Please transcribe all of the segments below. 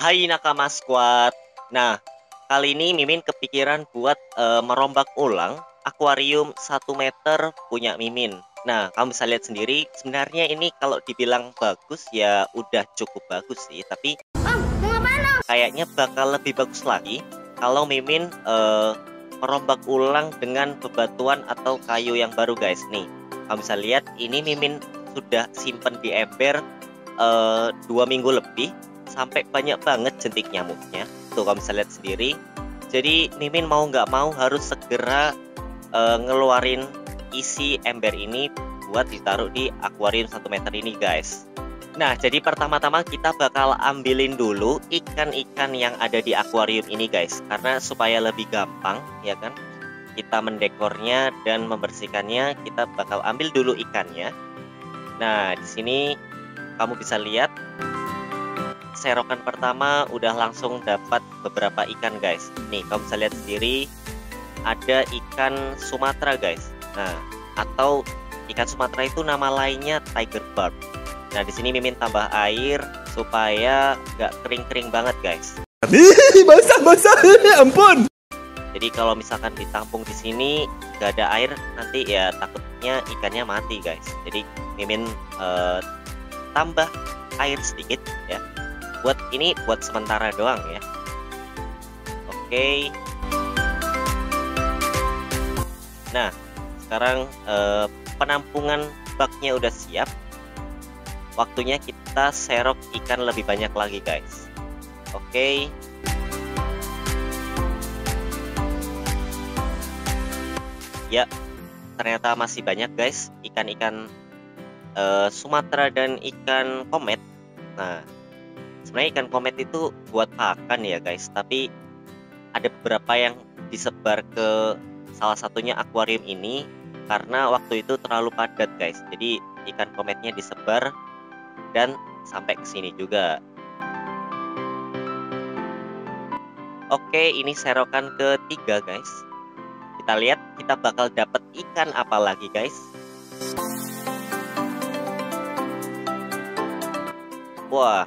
Hai Nakama Squad. Nah, kali ini Mimin kepikiran buat merombak ulang akuarium 1 meter punya Mimin. Nah, kamu bisa lihat sendiri, sebenarnya ini kalau dibilang bagus ya udah cukup bagus sih, tapi kayaknya bakal lebih bagus lagi kalau Mimin merombak ulang dengan bebatuan atau kayu yang baru, guys. Nih, kamu bisa lihat ini Mimin sudah simpen di ember 2 minggu lebih, sampai banyak banget jentik nyamuknya. Tuh kamu bisa lihat sendiri. Jadi Mimin mau nggak mau harus segera ngeluarin isi ember ini buat ditaruh di akuarium 1 meter ini, guys. Nah, jadi pertama-tama kita bakal ambilin dulu ikan-ikan yang ada di akuarium ini, guys, karena supaya lebih gampang ya kan kita mendekornya dan membersihkannya. Kita bakal ambil dulu ikannya. Nah, di sini kamu bisa lihat serokan pertama udah langsung dapat beberapa ikan, guys. Nih, kamu bisa lihat sendiri ada ikan Sumatera, guys. Nah, atau ikan Sumatera itu nama lainnya tiger barb. Nah, di sini Mimin tambah air supaya nggak kering-kering banget, guys. Basah, ampun. Jadi kalau misalkan ditampung di sini nggak ada air, nanti ya takutnya ikannya mati, guys. Jadi Mimin tambah air sedikit ya. Buat sementara doang ya. Oke. Nah, sekarang penampungan baknya udah siap. Waktunya kita serok ikan lebih banyak lagi, guys. Oke. Ya, ternyata masih banyak, guys, ikan-ikan Sumatera dan ikan komet. Nah, sebenarnya ikan komet itu buat pakan ya, guys, tapi ada beberapa yang disebar ke salah satunya akuarium ini karena waktu itu terlalu padat, guys. Jadi ikan kometnya disebar dan sampai ke sini juga. Oke, ini serokan ketiga, guys. Kita lihat kita bakal dapat ikan apa lagi, guys. Wah,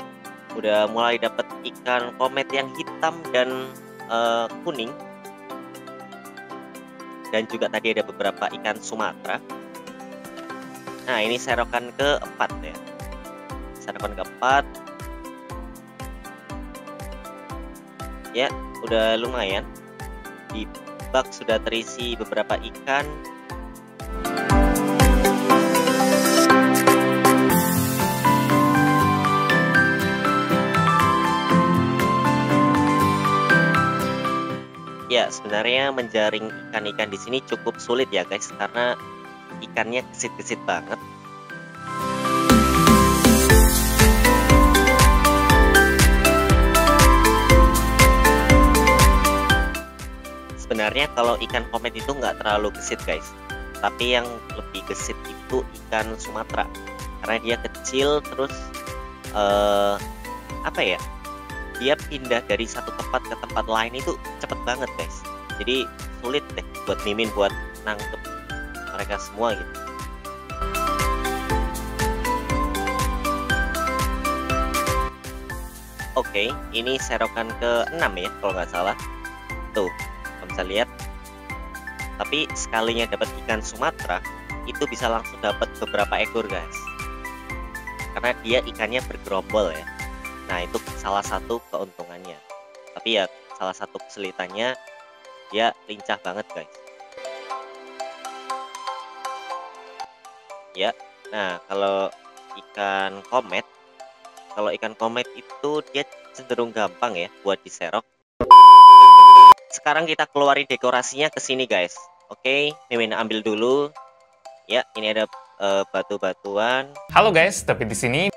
udah mulai dapat ikan komet yang hitam dan kuning. Dan juga tadi ada beberapa ikan Sumatera. Nah, ini serokan keempat ya. Serokan keempat. Ya, udah lumayan. Di bak sudah terisi beberapa ikan. Ya, sebenarnya menjaring ikan-ikan di sini cukup sulit ya, guys, karena ikannya gesit-gesit banget. Sebenarnya kalau ikan komet itu nggak terlalu gesit, guys, tapi yang lebih gesit itu ikan Sumatera karena dia kecil, terus apa ya, dia pindah dari satu tempat ke tempat lain itu cepet banget, guys. Jadi sulit deh buat Mimin buat nangkep mereka semua gitu. Oke, ini serokan ke-6 ya kalau nggak salah. Tuh, kamu bisa lihat. Tapi sekalinya dapat ikan Sumatera itu bisa langsung dapat beberapa ekor, guys. Karena dia ikannya bergerombol ya. Nah, itu salah satu keuntungannya. Tapi ya salah satu kesulitannya, dia lincah banget, guys. Ya, nah kalau ikan komet itu dia cenderung gampang ya buat diserok. Sekarang kita keluarin dekorasinya ke sini, guys. Oke, Mimin ambil dulu. Ya, ini ada batu-batuan. Halo guys, tapi di sini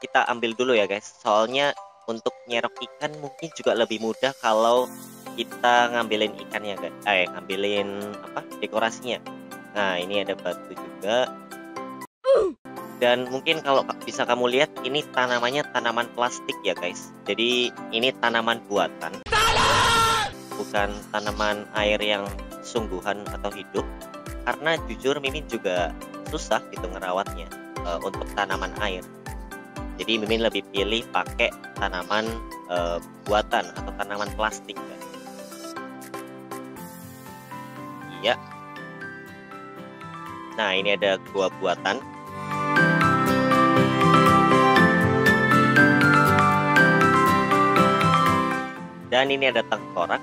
Kita ambil dulu ya, guys. Soalnya untuk nyerok ikan mungkin juga lebih mudah kalau kita ngambilin ikannya, guys. Ngambilin apa? Dekorasinya. Nah, ini ada batu juga. Dan mungkin kalau bisa kamu lihat, ini tanamannya tanaman plastik ya, guys. Jadi ini tanaman buatan. Bukan tanaman air yang sungguhan atau hidup. Karena jujur Mimin juga susah gitu ngerawatnya untuk tanaman air. Jadi Mimin lebih pilih pakai tanaman buatan atau tanaman plastik guys. Iya. Nah, ini ada gua buatan. Dan ini ada tengkorak.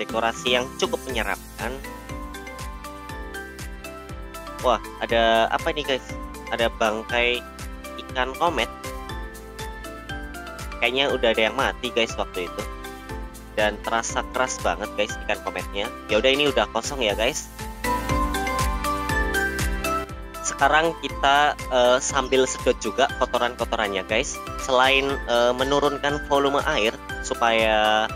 Dekorasi yang cukup menyeramkan. Wah, ada apa nih guys? Ada bangkai ikan komet. Kayaknya udah ada yang mati guys waktu itu. Dan terasa keras banget guys ikan kometnya. Ya udah, ini udah kosong ya guys. Sekarang kita sambil sedot juga kotoran-kotorannya guys. Selain menurunkan volume air supaya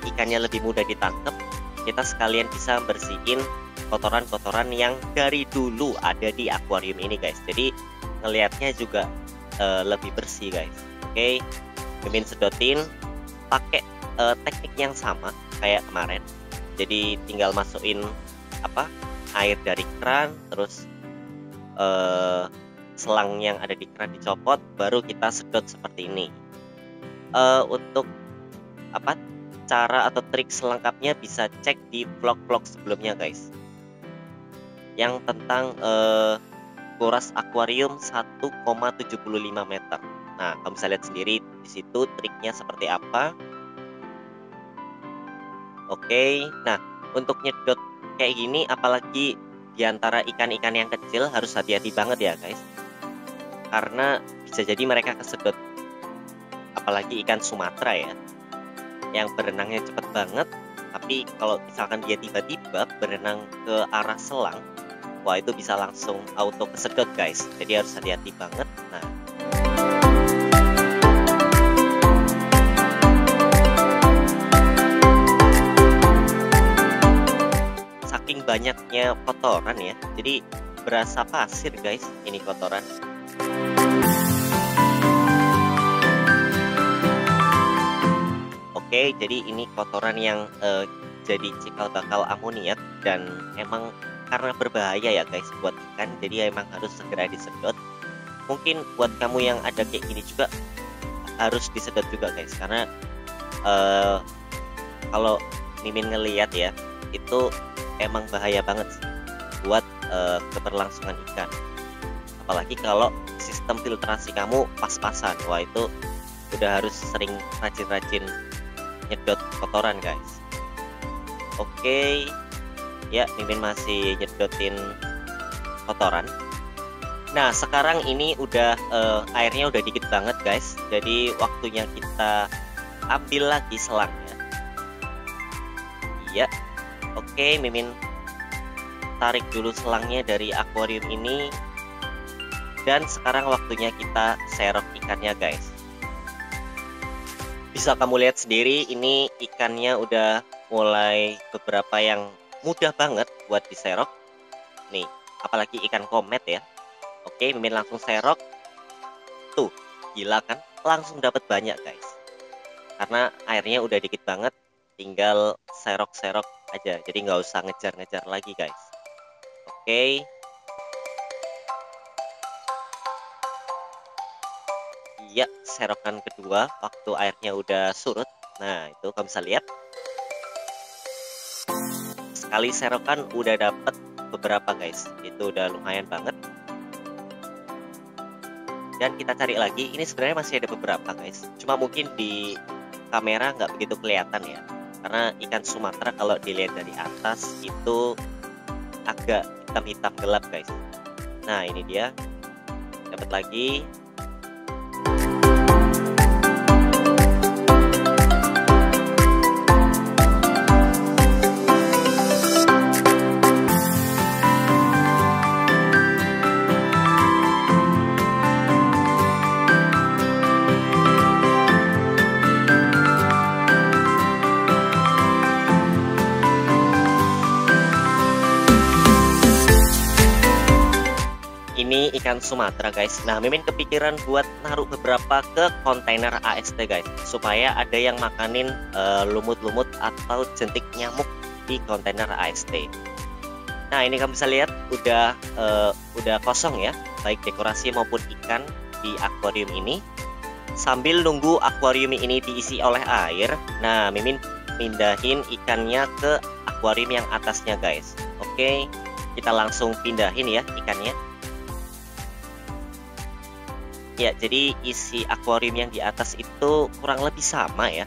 ikannya lebih mudah ditangkap, kita sekalian bisa bersihin kotoran-kotoran yang dari dulu ada di akuarium ini guys. Jadi ngelihatnya juga lebih bersih guys. Oke, Mimin sedotin pakai teknik yang sama kayak kemarin. Jadi tinggal masukin air dari keran, terus selang yang ada di keran dicopot, baru kita sedot seperti ini. Untuk cara atau trik selengkapnya bisa cek di vlog-vlog sebelumnya guys, yang tentang kuras akuarium 1,75 meter. Nah, kamu bisa lihat sendiri di situ triknya seperti apa. Oke, nah untuk nyedot kayak gini, apalagi di antara ikan-ikan yang kecil, harus hati-hati banget ya guys, karena bisa jadi mereka kesedot. Apalagi ikan Sumatera ya, yang berenangnya cepet banget. Tapi kalau misalkan dia tiba-tiba berenang ke arah selang, wah itu bisa langsung auto kesedot guys. Jadi harus hati-hati banget. Nah, saking banyaknya kotoran ya, jadi berasa pasir guys ini kotoran. Oke, jadi ini kotoran yang jadi cikal bakal amoniak, dan emang karena berbahaya ya guys buat ikan, jadi emang harus segera disedot. Mungkin buat kamu yang ada kayak gini juga harus disedot juga guys, karena kalau Mimin ngeliat ya, itu emang bahaya banget sih buat keberlangsungan ikan. Apalagi kalau sistem filtrasi kamu pas-pasan, wah itu udah harus sering rajin-rajin nyedot kotoran guys. Oke, ya Mimin masih nyedotin kotoran. Nah, sekarang ini udah airnya udah dikit banget guys, jadi waktunya kita ambil lagi selangnya. Iya. Oke, Mimin tarik dulu selangnya dari akuarium ini, dan sekarang waktunya kita serok ikannya guys. Bisa kamu lihat sendiri, ini ikannya udah mulai beberapa yang mudah banget buat diserok. Nih, apalagi ikan komet ya. Oke, Mimin langsung serok. Tuh, gila kan? Langsung dapat banyak guys. Karena airnya udah dikit banget, tinggal serok-serok aja. Jadi nggak usah ngejar-ngejar lagi guys. Oke. Iya, serokan kedua waktu airnya udah surut. Nah, itu kamu bisa lihat. Sekali serokan udah dapet beberapa guys. Itu udah lumayan banget. Dan kita cari lagi. Ini sebenarnya masih ada beberapa guys. Cuma mungkin di kamera nggak begitu kelihatan ya. Karena ikan Sumatera kalau dilihat dari atas itu agak hitam-hitam gelap guys. Nah, ini dia. Dapat lagi. Ini ikan Sumatera guys. Nah, Mimin kepikiran buat naruh beberapa ke kontainer AST guys, supaya ada yang makanin lumut-lumut atau jentik nyamuk di kontainer AST. Nah, ini kamu bisa lihat udah kosong ya, baik dekorasi maupun ikan di akuarium ini. Sambil nunggu akuarium ini diisi oleh air, nah Mimin pindahin ikannya ke akuarium yang atasnya guys. Oke, kita langsung pindahin ya ikannya. Ya, jadi isi akuarium yang di atas itu kurang lebih sama ya,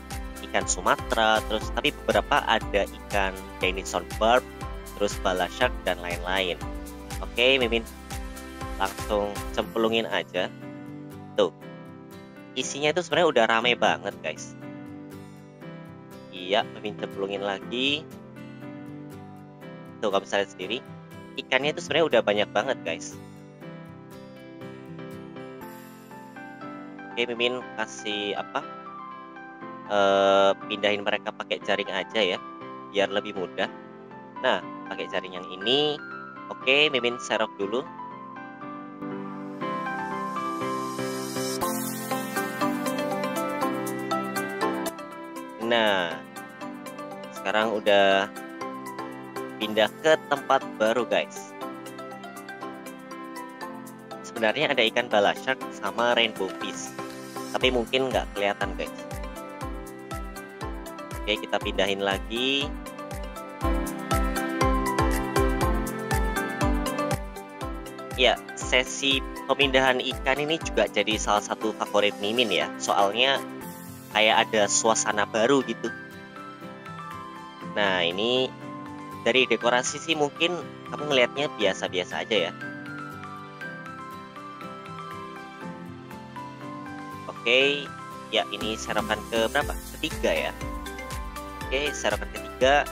ikan Sumatera, terus tapi beberapa ada ikan Denison barb, terus bala shark dan lain-lain. Oke, Mimin langsung cemplungin aja. Tuh, isinya itu sebenarnya udah rame banget guys. Iya, Mimin cemplungin lagi. Tuh, kamu bisa lihat sendiri, ikannya itu sebenarnya udah banyak banget guys. Oke, Mimin kasih apa? Pindahin mereka pakai jaring aja ya, biar lebih mudah. Nah, pakai jaring yang ini. Oke, Mimin serok dulu. Nah, sekarang udah pindah ke tempat baru guys. Sebenarnya ada ikan bala shark sama rainbow fish, tapi mungkin nggak kelihatan guys. Oke, kita pindahin lagi. Ya, sesi pemindahan ikan ini juga jadi salah satu favorit Mimin ya. Soalnya kayak ada suasana baru gitu. Nah, ini dari dekorasi sih mungkin kamu ngelihatnya biasa-biasa aja ya. Oke, ya ini serokan ke berapa? Ketiga ya. Oke, serokan ketiga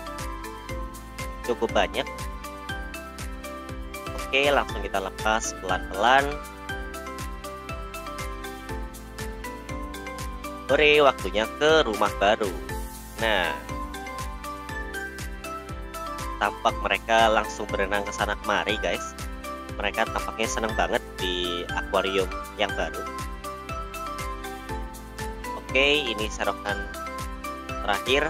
cukup banyak. Oke, langsung kita lepas pelan-pelan. Sore, waktunya ke rumah baru. Nah, tampak mereka langsung berenang ke sana kemari guys. Mereka tampaknya senang banget di akuarium yang baru. Oke, ini serokan terakhir.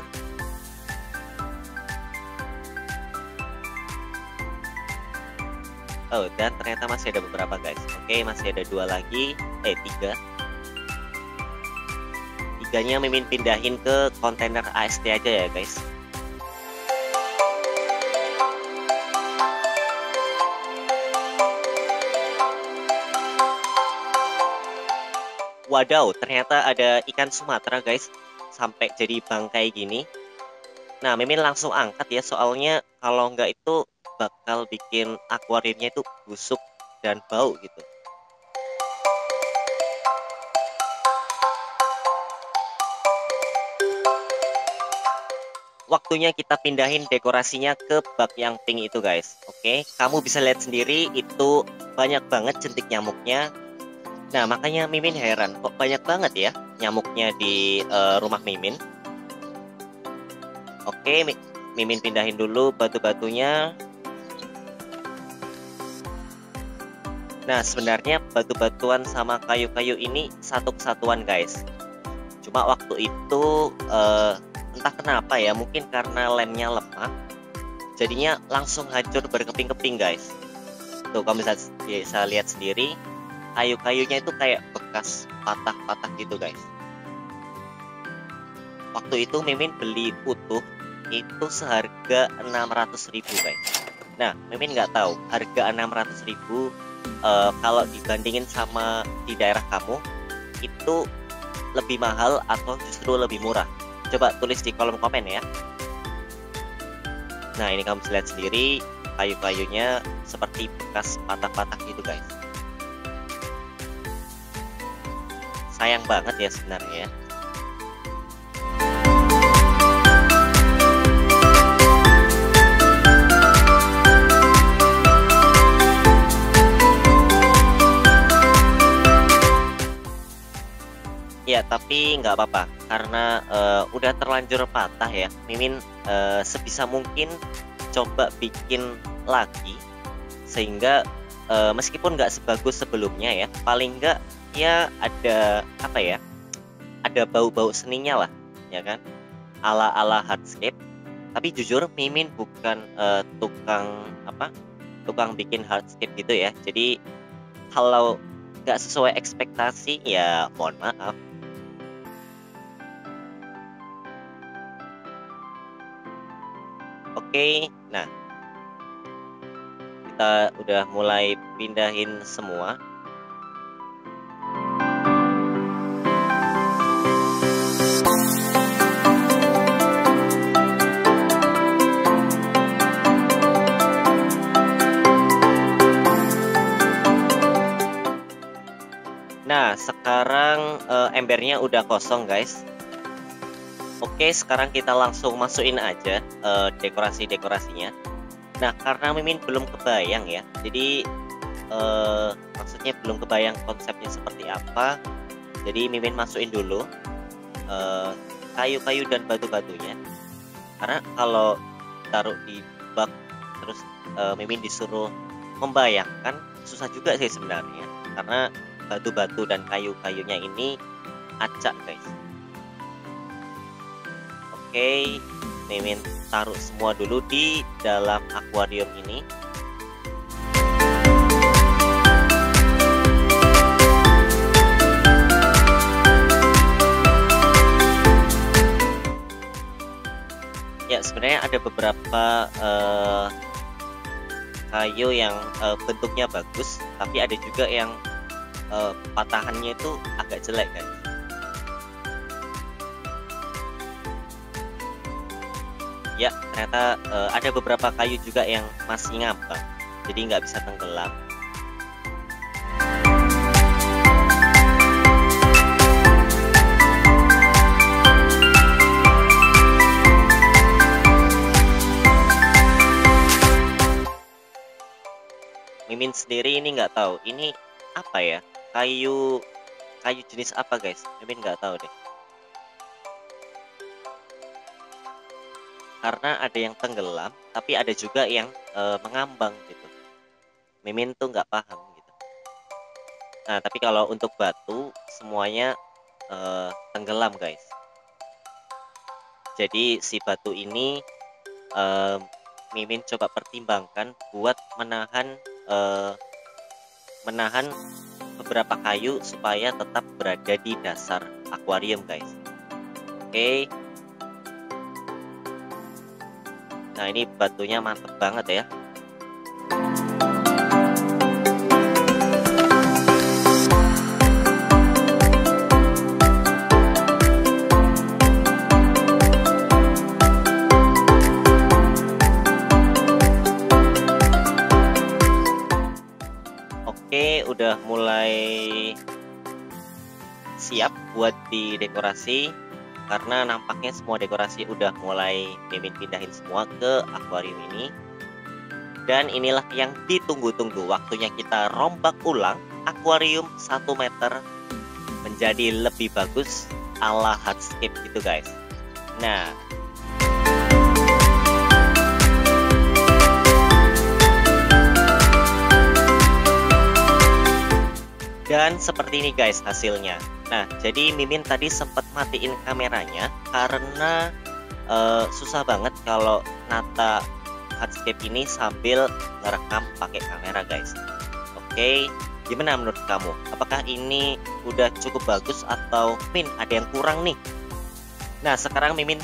Oh, dan ternyata masih ada beberapa guys. Oke, masih ada dua lagi, tiga. Tiganya Mimin pindahin ke kontainer AST aja ya guys. Wadaw, ternyata ada ikan Sumatera guys, sampai jadi bangkai gini. Nah, Mimin langsung angkat ya, soalnya kalau nggak itu bakal bikin akuariumnya itu busuk dan bau gitu. Waktunya kita pindahin dekorasinya ke bak yang pink itu guys. Oke, kamu bisa lihat sendiri itu banyak banget jentik nyamuknya. Nah, makanya Mimin heran kok banyak banget ya nyamuknya di rumah Mimin. Oke, Mimin pindahin dulu batu-batunya. Nah, sebenarnya batu-batuan sama kayu-kayu ini satu kesatuan guys. Cuma waktu itu entah kenapa ya, mungkin karena lemnya lemah, jadinya langsung hancur berkeping-keping guys. Tuh, kamu bisa lihat sendiri, kayu-kayunya itu kayak bekas patah-patah gitu guys. Waktu itu Mimin beli utuh itu seharga 600.000 guys. Nah, Mimin nggak tahu harga 600.000 kalau dibandingin sama di daerah kamu itu lebih mahal atau justru lebih murah. Coba tulis di kolom komen ya. Nah, ini kamu bisa lihat sendiri, kayu-kayunya seperti bekas patah-patah gitu guys. Sayang banget ya sebenarnya. Ya, tapi nggak apa-apa karena udah terlanjur patah ya. Mimin sebisa mungkin coba bikin lagi sehingga meskipun nggak sebagus sebelumnya ya, paling nggak ya ada apa ya, ada bau-bau seninya lah ya kan, ala-ala hardscape. Tapi jujur Mimin bukan tukang bikin hardscape gitu ya. Jadi kalau nggak sesuai ekspektasi, ya mohon maaf. Oke, nah kita udah mulai pindahin semua. Nah, sekarang embernya udah kosong, guys. Oke, sekarang kita langsung masukin aja dekorasi-dekorasinya. Nah, karena Mimin belum kebayang ya, jadi maksudnya belum kebayang konsepnya seperti apa. Jadi Mimin masukin dulu kayu-kayu dan batu-batunya. Karena kalau taruh di bak terus Mimin disuruh membayangkan, susah juga sih sebenarnya. Karena batu-batu dan kayu-kayunya ini acak, guys. Oke, Mimin taruh semua dulu di dalam akuarium ini. Ya, sebenarnya ada beberapa kayu yang bentuknya bagus, tapi ada juga yang patahannya itu agak jelek, guys. Ya, ternyata ada beberapa kayu juga yang masih ngambang, jadi nggak bisa tenggelam. Mimin sendiri ini nggak tahu ini apa ya, kayu jenis apa, guys. Mimin nggak tahu deh, karena ada yang tenggelam tapi ada juga yang mengambang gitu. Mimin tuh nggak paham gitu. Nah, tapi kalau untuk batu semuanya tenggelam, guys. Jadi si batu ini Mimin coba pertimbangkan buat menahan beberapa kayu supaya tetap berada di dasar akuarium, guys. Oke. Nah, ini batunya mantep banget ya. Oke, udah mulai siap buat didekorasi, karena nampaknya semua dekorasi udah mulai Mimin pindahin semua ke akuarium ini. Dan inilah yang ditunggu-tunggu, waktunya kita rombak ulang akuarium 1 meter menjadi lebih bagus ala hardscape gitu, guys. Nah, dan seperti ini, guys, hasilnya. Nah, jadi Mimin tadi sempat matiin kameranya karena susah banget kalau nata hardscape ini sambil ngerekam pakai kamera, guys. Oke, gimana menurut kamu? Apakah ini udah cukup bagus atau Min ada yang kurang nih? Nah, sekarang Mimin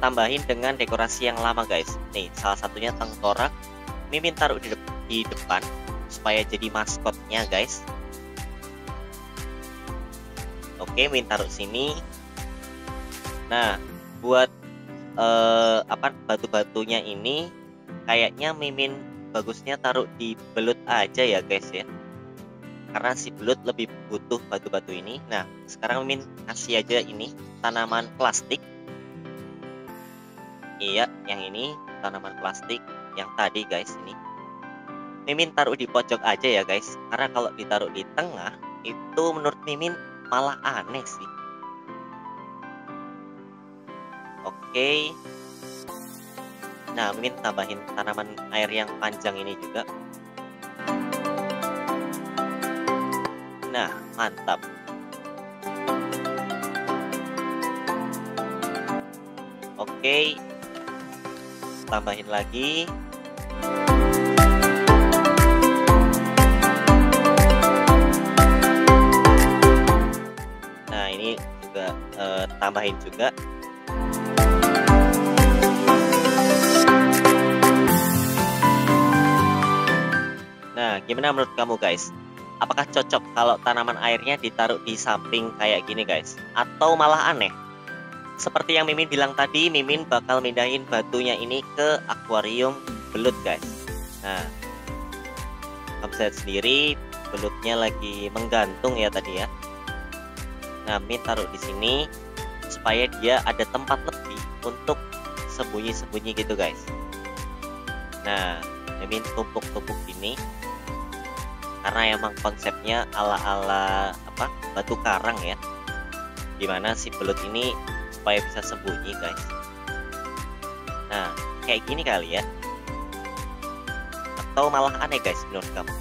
tambahin dengan dekorasi yang lama, guys. Nih, salah satunya tengkorak Mimin taruh di depan supaya jadi maskotnya, guys. Oke, Mimin taruh sini. Nah, buat batu-batunya ini kayaknya Mimin bagusnya taruh di belut aja ya, guys ya. Karena si belut lebih butuh batu-batu ini. Nah, sekarang Mimin kasih aja ini tanaman plastik. Iya, yang ini tanaman plastik yang tadi, guys, ini. Mimin taruh di pojok aja ya, guys. Karena kalau ditaruh di tengah itu menurut Mimin malah aneh sih. Oke. Nah, Mimin tambahin tanaman air yang panjang ini juga. Nah, mantap. Oke. Tambahin lagi. tambahin juga. Nah, gimana menurut kamu guys? Apakah cocok kalau tanaman airnya ditaruh di samping kayak gini guys? Atau malah aneh? Seperti yang Mimin bilang tadi, Mimin bakal mindahin batunya ini ke akuarium belut guys. Nah, kamu lihat sendiri belutnya lagi menggantung ya tadi ya. Nah, Mimin taruh di sini supaya dia ada tempat lebih untuk sembunyi-sembunyi gitu guys. Nah, Mimin tumpuk-tumpuk gini karena emang konsepnya ala-ala apa, batu karang ya, dimana si belut ini supaya bisa sembunyi guys. Nah, kayak gini kali ya, atau malah aneh guys menurut kamu?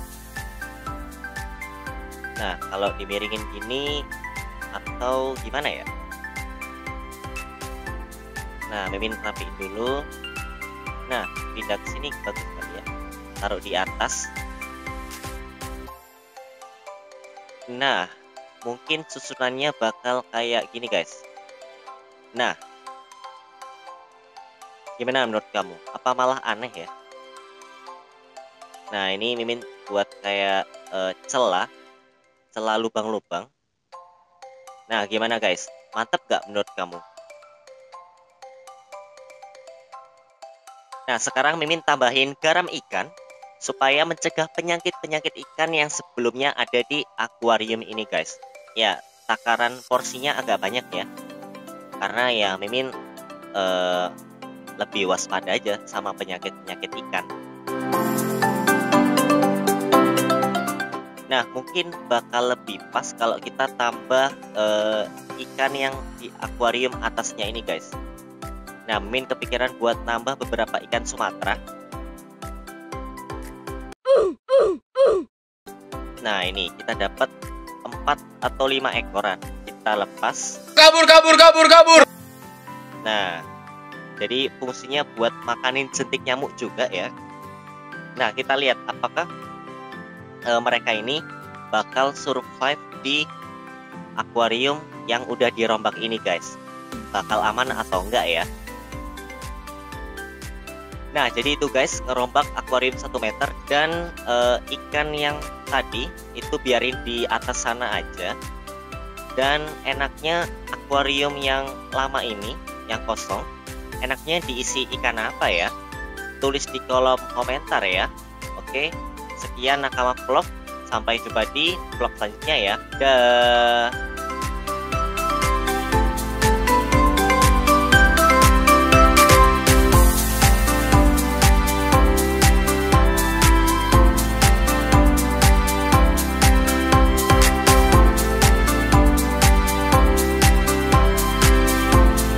Nah, kalau dimiringin gini atau gimana ya? Nah, Mimin rapiin dulu. Nah, pindah ke sini bagus kali ya, taruh di atas. Nah, mungkin susunannya bakal kayak gini guys. Nah, gimana menurut kamu? Apa malah aneh ya? Nah, ini Mimin buat kayak celah lubang-lubang. Nah, gimana guys? Mantap gak menurut kamu? Nah, sekarang Mimin tambahin garam ikan supaya mencegah penyakit-penyakit ikan yang sebelumnya ada di akuarium ini guys. Ya, takaran porsinya agak banyak ya, karena ya Mimin lebih waspada aja sama penyakit-penyakit ikan. Nah, mungkin bakal lebih pas kalau kita tambah ikan yang di akuarium atasnya ini guys. Nah, Mimin kepikiran buat nambah beberapa ikan Sumatera. Nah, ini kita dapat 4 atau 5 ekoran. Kita lepas. Kabur. Nah, jadi fungsinya buat makanin jentik nyamuk juga ya. Nah, kita lihat apakah mereka ini bakal survive di akuarium yang udah dirombak ini guys. Bakal aman atau enggak ya? Nah, jadi itu guys, ngerombak akuarium 1 meter. Dan ikan yang tadi itu biarin di atas sana aja. Dan enaknya akuarium yang lama ini, yang kosong, enaknya diisi ikan apa ya? Tulis di kolom komentar ya. Oke, sekian Nakama Vlog. Sampai jumpa di vlog selanjutnya ya. Dah.